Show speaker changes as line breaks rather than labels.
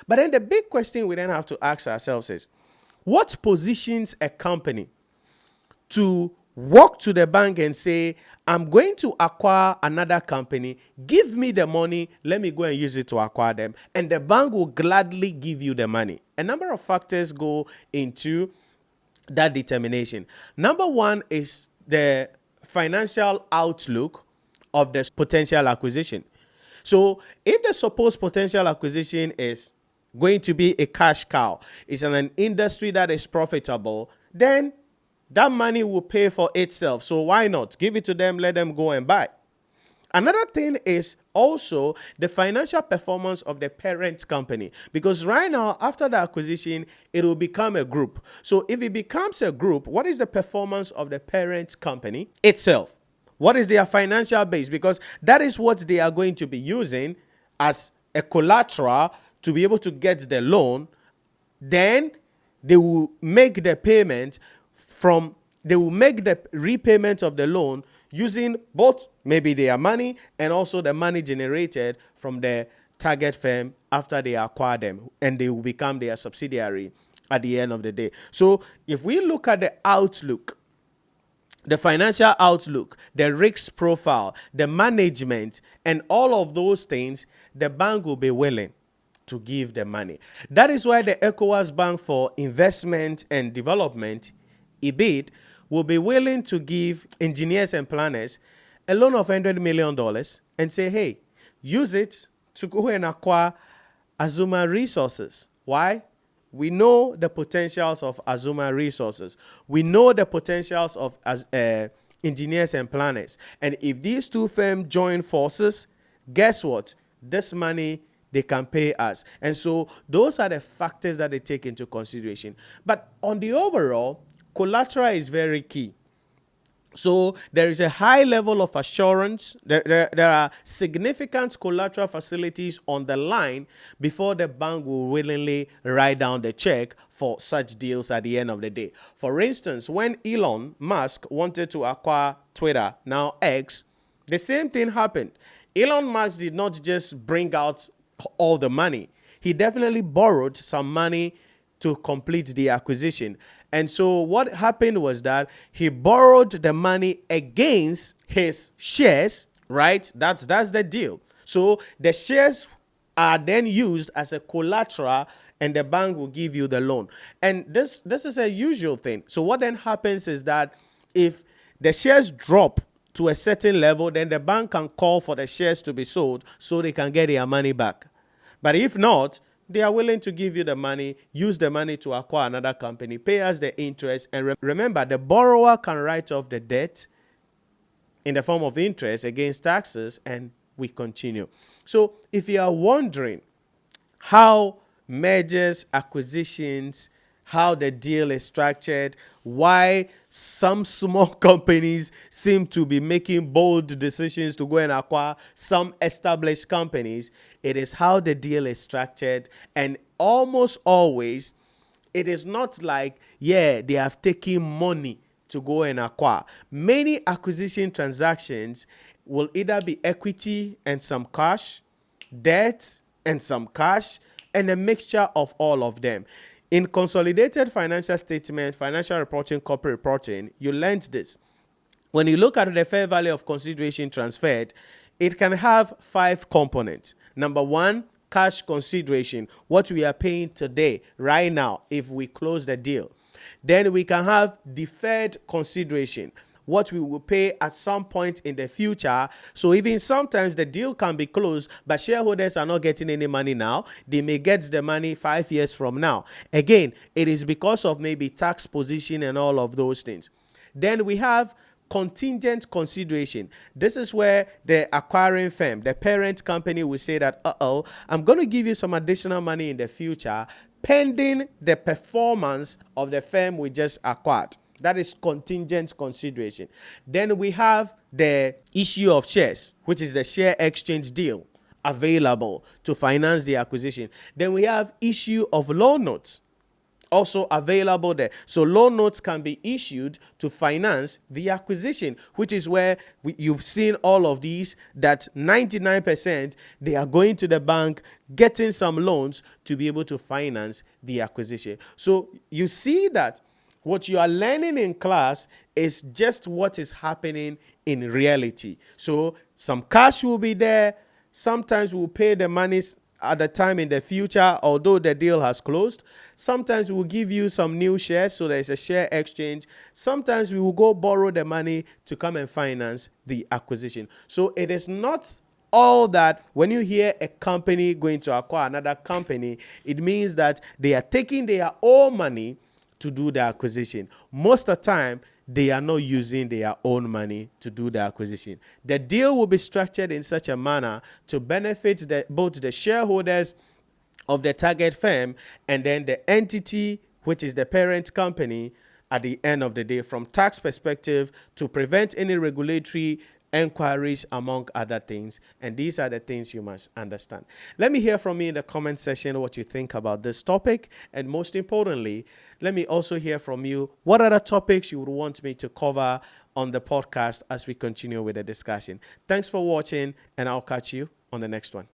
But then the big question we then have to ask ourselves is, what positions a company to walk to the bank and say, I'm going to acquire another company, give me the money, let me go and use it to acquire them. And the bank will gladly give you the money. A number of factors go into that determination. Number one is the financial outlook of the potential acquisition. So if the supposed potential acquisition is going to be a cash cow, it's in an industry that is profitable, then that money will pay for itself. So why not give it to them, let them go and buy? Another thing is also the financial performance of the parent company, because right now, after the acquisition, it will become a group. So if it becomes a group, what is the performance of the parent company itself? What is their financial base? Because that is what they are going to be using as a collateral to be able to get the loan. Then they will make the payment they will make the repayment of the loan using both maybe their money and also the money generated from the target firm after they acquire them, and they will become their subsidiary at the end of the day. So if we look at the outlook, the financial outlook, the risk profile, the management, and all of those things, the bank will be willing to give the money. That is why the ECOWAS Bank for Investment and Development, EBID, will be willing to give engineers and planners a loan of $100 million and say, hey, use it to go and acquire Azuma Resources. Why? We know the potentials of Azuma Resources. We know the potentials of engineers and planners. And if these two firms join forces, guess what? This money, they can pay us. And so those are the factors that they take into consideration. But on the overall, collateral is very key. So there is a high level of assurance. There are significant collateral facilities on the line before the bank will willingly write down the check for such deals at the end of the day. For instance, when Elon Musk wanted to acquire Twitter, now X, the same thing happened. Elon Musk did not just bring out all the money. He definitely borrowed some money to complete the acquisition. And so what happened was that he borrowed the money against his shares, right? That's the deal. So the shares are then used as a collateral and the bank will give you the loan. And this is a usual thing. So what then happens is that if the shares drop to a certain level, then the bank can call for the shares to be sold so they can get their money back. But if not, they are willing to give you the money, use the money to acquire another company, pay us the interest. And remember, the borrower can write off the debt in the form of interest against taxes, and we continue. So if you are wondering how mergers, acquisitions, how the deal is structured, why some small companies seem to be making bold decisions to go and acquire some established companies, it is how the deal is structured. And almost always, it is not like, they have taken money to go and acquire. Many acquisition transactions will either be equity and some cash, debt and some cash, and a mixture of all of them. In consolidated financial statement, financial reporting, corporate reporting, you learned this. When you look at the fair value of consideration transferred, it can have 5 components. Number 1, cash consideration, what we are paying today, right now, if we close the deal. Then we can have deferred consideration, what we will pay at some point in the future. So even sometimes the deal can be closed, but shareholders are not getting any money now. They may get the money 5 years from now. Again, it is because of maybe tax position and all of those things. Then we have contingent consideration. This is where the acquiring firm, the parent company, will say that, I'm going to give you some additional money in the future, pending the performance of the firm we just acquired. That is contingent consideration. Then we have the issue of shares, which is the share exchange deal available to finance the acquisition. Then we have issue of loan notes, also available there. So loan notes can be issued to finance the acquisition, which is where you've seen all of these, that 99% they are going to the bank, getting some loans to be able to finance the acquisition. So you see that what you are learning in class is just what is happening in reality. So some cash will be there. Sometimes we'll pay the monies at the time in the future, although the deal has closed. Sometimes we will give you some new shares, so there's a share exchange. Sometimes we will go borrow the money to come and finance the acquisition. So it is not all that when you hear a company going to acquire another company, it means that they are taking their own money to do the acquisition. Most of the time, they are not using their own money to do the acquisition. The deal will be structured in such a manner to benefit both the shareholders of the target firm and then the entity, which is the parent company, at the end of the day, from tax perspective, to prevent any regulatory enquiries, among other things. And these are the things you must understand. Let me hear from you in the comment section what you think about this topic. And most importantly, let me also hear from you what other topics you would want me to cover on the podcast as we continue with the discussion. Thanks for watching, and I'll catch you on the next one.